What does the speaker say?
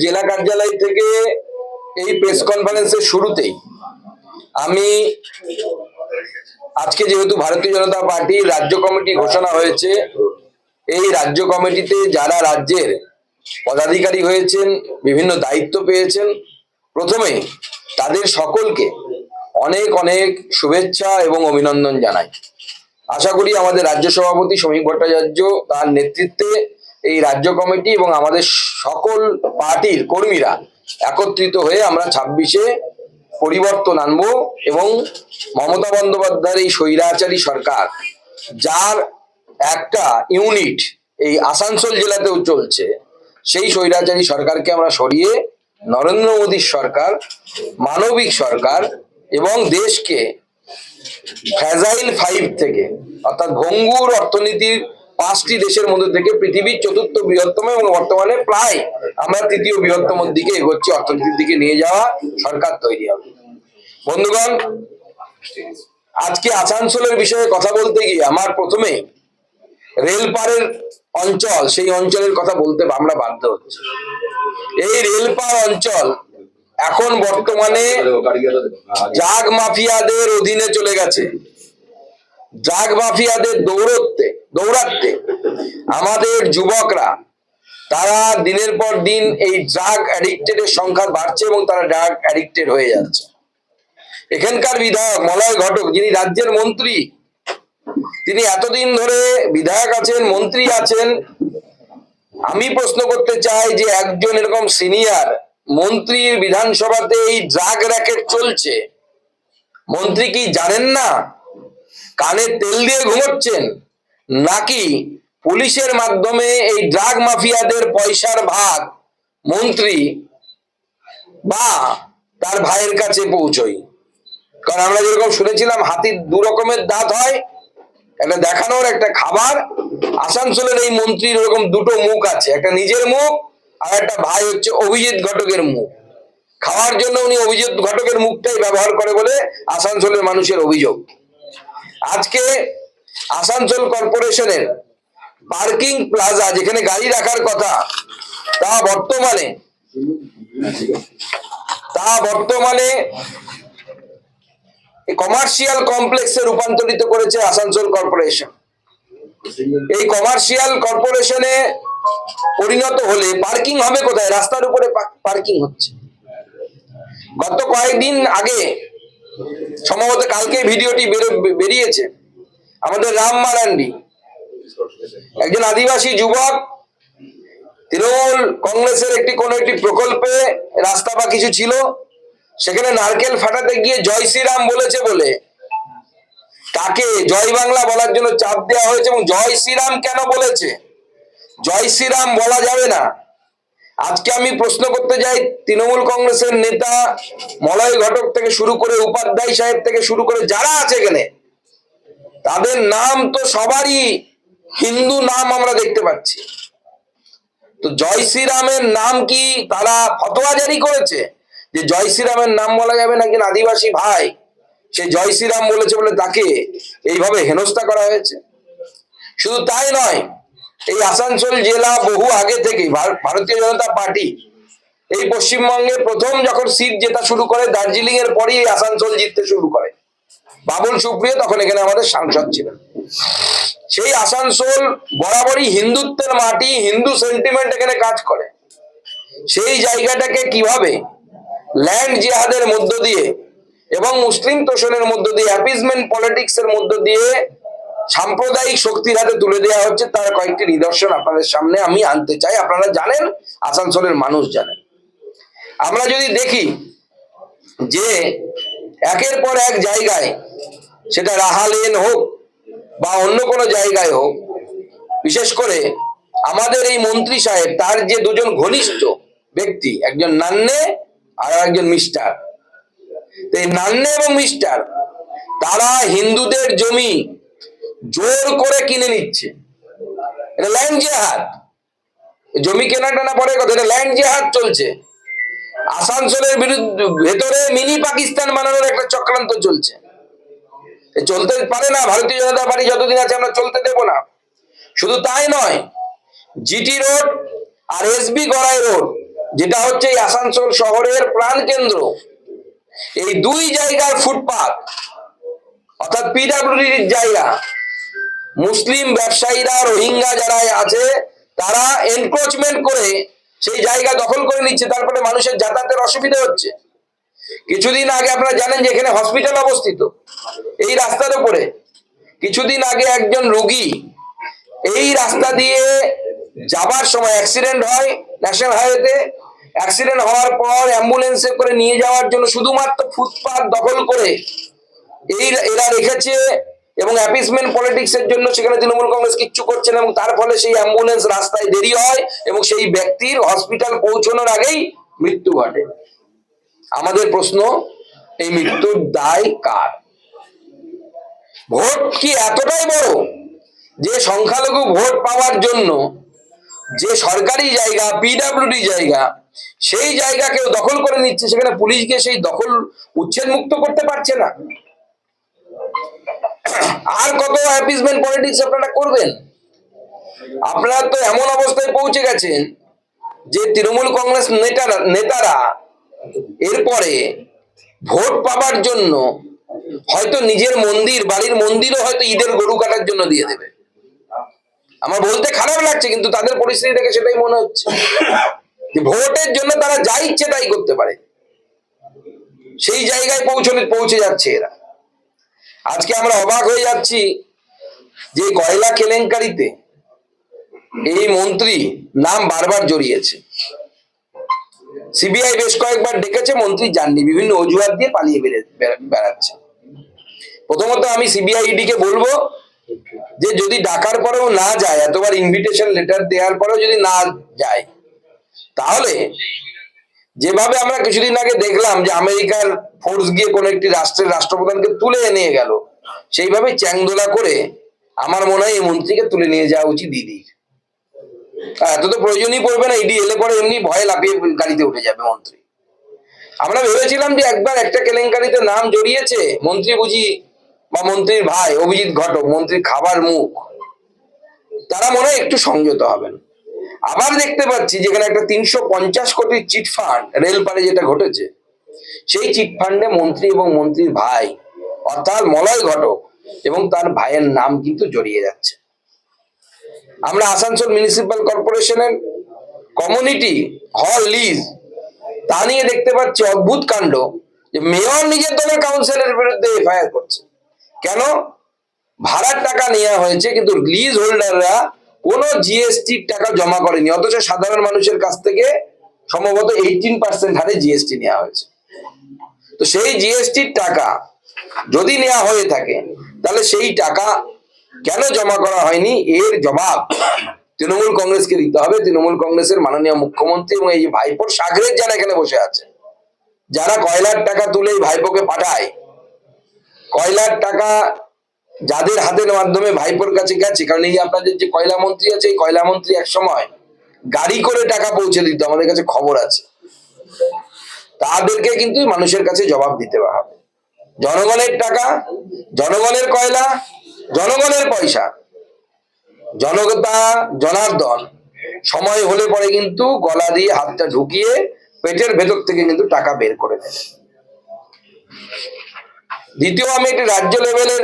জেলা কার্যালয় থেকে এই প্রেস কনফারেন্সের শুরুতেই আমি আজকে যেহেতু ভারতীয় জনতা পার্টির রাজ্য কমিটি ঘোষণা হয়েছে, এই রাজ্য কমিটিতে যারা রাজ্যের পদাধিকারী হয়েছেন, বিভিন্ন দায়িত্ব পেয়েছেন, প্রথমে তাদের সকলকে অনেক অনেক শুভেচ্ছা এবং অভিনন্দন জানাই। আশা করি আমাদের রাজ্য সভাপতি শ্রমিক ভট্টাচার্য তার নেতৃত্বে এই রাজ্য কমিটি এবং আমাদের সকল পার্টির কর্মীরা একত্রিত হয়ে আমরা 26-এ পরিবর্তন আনবো এবং মমতা বন্দ্যোপাধ্যায়ের এই স্বৈরাচারী সরকার, যার একটা ইউনিট এই আসানসোল জেলাতেও চলছে, সেই স্বৈরাচারী সরকারকে আমরা সরিয়ে নরেন্দ্র মোদীর সরকার, মানবিক সরকার এবং দেশকে ফ্র্যাজাইল 5 থেকে অর্থাৎ ভঙ্গুর অর্থনীতির 5টি দেশের মধ্যে থেকে পৃথিবীর 4র্থ বৃহত্তম এবং বর্তমানে প্রায় আমরা 3য় বৃহত্তম দিকে এগোচ্ছি, অর্থনীতির দিকে নিয়ে যাওয়া সরকার তৈরি হবে। বন্ধুগণ, আজকে আসানসোলের বিষয়ে কথা বলতে গিয়ে আমার প্রথমে রেলপারের অঞ্চল, সেই অঞ্চলের কথা বলতে আমরা বাধ্য হচ্ছি। এই রেলপার অঞ্চল এখন বর্তমানে ড্রাগ মাফিয়াদের অধীনে চলে গেছে। ড্রাগ মাফিয়াদের দৌড়াতে আমাদের যুবকরা, তারা দিনের পর দিন এই ড্রাগ অ্যাডিক্টেড এর সংখ্যা বাড়ছে এবং তারা ড্রাগ অ্যাডিক্টেড হয়ে যাচ্ছে। এখানকার বিধায়ক মলয় ঘটক, যিনি রাজ্যের মন্ত্রী, তিনি এতদিন ধরে বিধায়ক আছেন, মন্ত্রী আছেন। আমি প্রশ্ন করতে চাই যে একজন এরকম সিনিয়র মন্ত্রীর বিধানসভাতে এই ড্রাগ র্যাকেট চলছে, মন্ত্রী কি জানেন না? কানে তেল দিয়ে ঘুমোচ্ছেন নাকি পুলিশের মাধ্যমে এই ড্রাগ মাফিয়াদের পয়সার ভাগ মন্ত্রী বা তার ভাইয়ের কাছে পৌঁছয়? কারণ আমরা যেরকম শুনেছিলাম হাতির 2 রকমের দাঁত হয়, একটা দেখানোর, একটা খাবার। আসানসোলের এই মন্ত্রীর ওরকম 2টো মুখ আছে, একটা নিজের মুখ আর একটা ভাই হচ্ছে অভিজিৎ ঘটকের মুখ। খাওয়ার জন্য উনি অভিজিৎ ঘটকের মুখটাই ব্যবহার করে বলে আসানসোলের মানুষের অভিযোগ। আজকে আসানসোল কর্পোরেশনের পার্কিং প্লাজা, যেখানে গাড়ি রাখার কথা, তা বর্তমানে কমার্শিয়াল কমপ্লেক্সে রূপান্তরিত করেছে আসানসোল কর্পোরেশন। এই কমার্শিয়াল কর্পোরেশনে পরিণত হলে পার্কিং হবে কোথায়? রাস্তার উপরে পার্কিং হচ্ছে। গত কয়েকদিন আগে, সম্ভবত কালকে ভিডিওটি বেরিয়েছে, আমাদের রাম মারান্ডি, একজন আদিবাসী যুবক, তৃণমূল কংগ্রেসের কোন একটি প্রকল্পে রাস্তা বা কিছু ছিল, সেখানে নারকেল ফাটাতে গিয়ে জয় শ্রীরাম বলেছে বলে তাকে জয় বাংলা বলার জন্য চাপ দেওয়া হয়েছে। এবং জয় শ্রীরাম কেন বলেছে? জয় শ্রীরাম বলা যাবে না। আজকে আমি প্রশ্ন করতে যাই, তৃণমূল কংগ্রেসের নেতা মলয় ঘটক থেকে শুরু করে উপাধ্যায় সাহেব থেকে শুরু করে যারা আছে এখানে, তাদের নাম তো সবারই হিন্দু নাম আমরা দেখতে পাচ্ছি। তো জয় শ্রীরামের নাম কি তারা ফতোয়া জারি করেছে যে জয় শ্রীরামের নাম বলা যাবে না? একজন আদিবাসী ভাই সে জয় শ্রীরাম বলেছে বলে তাকে এইভাবে হেনস্থা করা হয়েছে। শুধু তাই নয়, এই আসানসোল জেলা বহু আগে থেকে ভারতীয় জনতা পার্টি এই পশ্চিমবঙ্গে প্রথম যখন সিট জেতা শুরু করে, দার্জিলিং এর পরই এই আসানসোল জিততে শুরু করে। বাবুল সুপ্রিয় তখন এখানে আমাদের সাংসদ ছিলেন। সেই আসানসোল বরাবরই হিন্দুত্বের মাটি, হিন্দু সেন্টিমেন্ট এখানে কাজ করে। সেই জায়গাটাকে কিভাবে ল্যান্ড জিহাদের মধ্য দিয়ে এবং মুসলিম তোষণের মধ্য দিয়ে, অ্যাপিজমেন্ট পলিটিক্স এর মধ্য দিয়ে সাম্প্রদায়িক শক্তির হাতে তুলে দেওয়া হচ্ছে, তার কয়েকটি নিদর্শন আপনাদের সামনে আমি আনতে চাই। আপনারা জানেন, আসানসোলের মানুষ জানেন। আমরা যদি দেখি যে একের পর এক জায়গায়, সেটা রাহালেন হোক বা অন্য কোনো জায়গায় হোক, বিশেষ করে আমাদের এই মন্ত্রী সাহেব, তার যে 2জন ঘনিষ্ঠ ব্যক্তি, একজন নান্নে আর একজন মিস্টার, এই নান্নে এবং মিস্টার, তারা হিন্দুদের জমি জোর করে কিনে নিচ্ছে। এটা ল্যান্ড জিহাদ। জমি কেনাটা না পরে কথা, এটা ল্যান্ড জিহাদ চলছে। আসানসোলের ভেতরে মিনি পাকিস্তান বানানোর একটা চক্রান্ত চলছে। চলতে পারে না, ভারতীয় জনতা পার্টি যতদিন আছে আমরা চলতে দেব না। শুধু তাই নয়, জিটি রোড আর এসবি গড়াই রোড যেটা হচ্ছে এই আসানসোল শহরের প্রাণকেন্দ্র, এই দুই জায়গার ফুটপাত অর্থাৎ পিডব্লিউডির জায়গা, মুসলিম ব্যবসায়ীরা, রোহিঙ্গা যারা আছে তারা এনক্রোচমেন্ট করে সেই জায়গা দখল করে নিচ্ছে, তারপরে মানুষের যাতায়াতের অসুবিধা হচ্ছে। কিছুদিন আগে আপনারা জানেন যে এখানে হসপিটাল অবস্থিত এই রাস্তার উপরে, কিছুদিন আগে একজন রোগী এই রাস্তা দিয়ে যাবার সময় অ্যাক্সিডেন্ট হয় ন্যাশনাল হাইওয়েতে। অ্যাক্সিডেন্ট হওয়ার পর অ্যাম্বুলেন্সে করে নিয়ে যাওয়ার জন্য শুধুমাত্র ফুটপাত দখল করে এরা রেখেছে, এবং অ্যাপিসমেন্ট পলিটিক্স এর জন্য সেখানে তৃণমূল কংগ্রেস কিচ্ছু করছে না, এবং তার ফলে সেই অ্যাম্বুলেন্স রাস্তায় দেরি হয় এবং সেই ব্যক্তির হসপিটাল পৌঁছানোর আগেই মৃত্যু ঘটে। আমাদের প্রশ্ন, এই মৃত্যুর দায় কার? ভোট কি এতটাই বড় যে সংখ্যালঘু ভোট পাওয়ার জন্য যে সরকারি জায়গা, পিডব্লিউডি জায়গা, সেই জায়গা কেউ দখল করে নিচ্ছে, সেখানে পুলিশ গিয়ে সেই দখল উচ্ছেদ মুক্ত করতে পারছে না? আর কত অ্যাপিসমেন্ট পলিটিক্স আপনারা করবেন? আপনারা তো এমন অবস্থায় পৌঁছে গেছেন যে তৃণমূল কংগ্রেস নেতারা এরপরে ভোট পাবার জন্য হয়তো নিজের মন্দির, বাড়ির মন্দিরও হয়তো ঈদের গরু কাটার জন্য দিয়ে দেবে। আমার বলতে খারাপ লাগছে, কিন্তু তাদের পরিস্থিতি দেখে সেটাই মনে হচ্ছে যে ভোটের জন্য তারা যা ইচ্ছে তাই করতে পারে, সেই জায়গায় পৌঁছে যাচ্ছে এরা। আজকে আমরা অবাক হয়ে যাচ্ছি যে কয়লা কেলেঙ্কারিতে এই মন্ত্রী নাম বারবার জড়িয়েছে। সিবিআই বেশ কয়েকবার ডেকেছে, মন্ত্রী যাননি, বিভিন্ন অজুহাত দিয়ে পালিয়ে বেড়াচ্ছে। প্রথমত আমি সিবিআই ইডিকে বলবো যে যদি ডাকার পরেও না যায়, এতবার ইনভিটেশন লেটার দেওয়ার পরেও যদি না যায়, তাহলে যেভাবে আমরা কিছুদিন আগে দেখলাম যে আমেরিকার ফোর্স গিয়ে কোন একটি রাষ্ট্রের রাষ্ট্রপ্রধানকে তুলে নিয়ে গেল, সেইভাবে চ্যাংদোলা করে আমার মনে হয় এই মন্ত্রীকে তুলে নিয়ে যাওয়া উচিত দিদির। এত তো প্রয়োজনই পড়বে না, ইডি এলে পরে এমনি ভয়ে লাফিয়ে গাড়িতে উঠে যাবে মন্ত্রী। আমরা ভেবেছিলাম যে একবার একটা কেলেঙ্কারিতে নাম জড়িয়েছে মন্ত্রী বুঝি, বা মন্ত্রীর ভাই অভিজিৎ ঘটক, মন্ত্রীর খাবার মুখ, তারা মনে হয় একটু সংযত হবেন। আবার দেখতে পাচ্ছি যেখানে একটা 350 কোটির চিটফান্ড রেলপারে যেটা ঘটেছে, সেই চিটফান্ডে মন্ত্রী এবং মন্ত্রীর ভাই অর্থাৎ মলয় ঘটক এবং তার ভাইয়ের নাম কিন্তু জড়িয়ে যাচ্ছে। আমরা আসানসোল মিউনিসিপাল কর্পোরেশনের কমিউনিটি হল লিজ, তা নিয়ে দেখতে পাচ্ছি অদ্ভুত কাণ্ড যে মেয়র নিজের দলের কাউন্সিলরের বিরুদ্ধে এফআইআর করছে। কেন? ভাড়ার টাকা নেওয়া হয়েছে কিন্তু লিজ হোল্ডাররা কোনো জিএসটির টাকা জমা করেনি, অথচ সাধারণ মানুষের কাছ থেকে সম্ভবত 18% হারে জিএসটি নেওয়া হয়েছে। তো সেই জিএসটির টাকা যদি নেওয়া হয়ে থাকে, তাহলে সেই টাকা কেন জমা করা হয়নি, এর জবাব তৃণমূল কংগ্রেসকে দিতে হবে। তৃণমূল কংগ্রেসের মাননীয় মুখ্যমন্ত্রী এবং এই ভাইপোর সাগরের যারা এখানে বসে আছে, যারা কয়লার টাকা তুলে ভাইপোকে পাঠায়, কয়লার টাকা যাদের হাতের মাধ্যমে ভাইপোর কাছে গেছে, কারণ এই আপনাদের যে কয়লা মন্ত্রী আছে, এই কয়লা মন্ত্রী এক সময় গাড়ি করে টাকা পৌঁছে দিত, আমাদের কাছে খবর আছে। তাদেরকে কিন্তু মানুষের কাছে জবাব দিতে হবে। জনগণের টাকা, জনগণের কয়লা, জনগণের পয়সা, জনতা জনার্দন সময় হলে পরে কিন্তু গলা দিয়ে হাতটা ঢুকিয়ে পেটের ভেতর থেকে কিন্তু টাকা বের করে দেয়। দ্বিতীয়, আমি একটি রাজ্য লেভেলের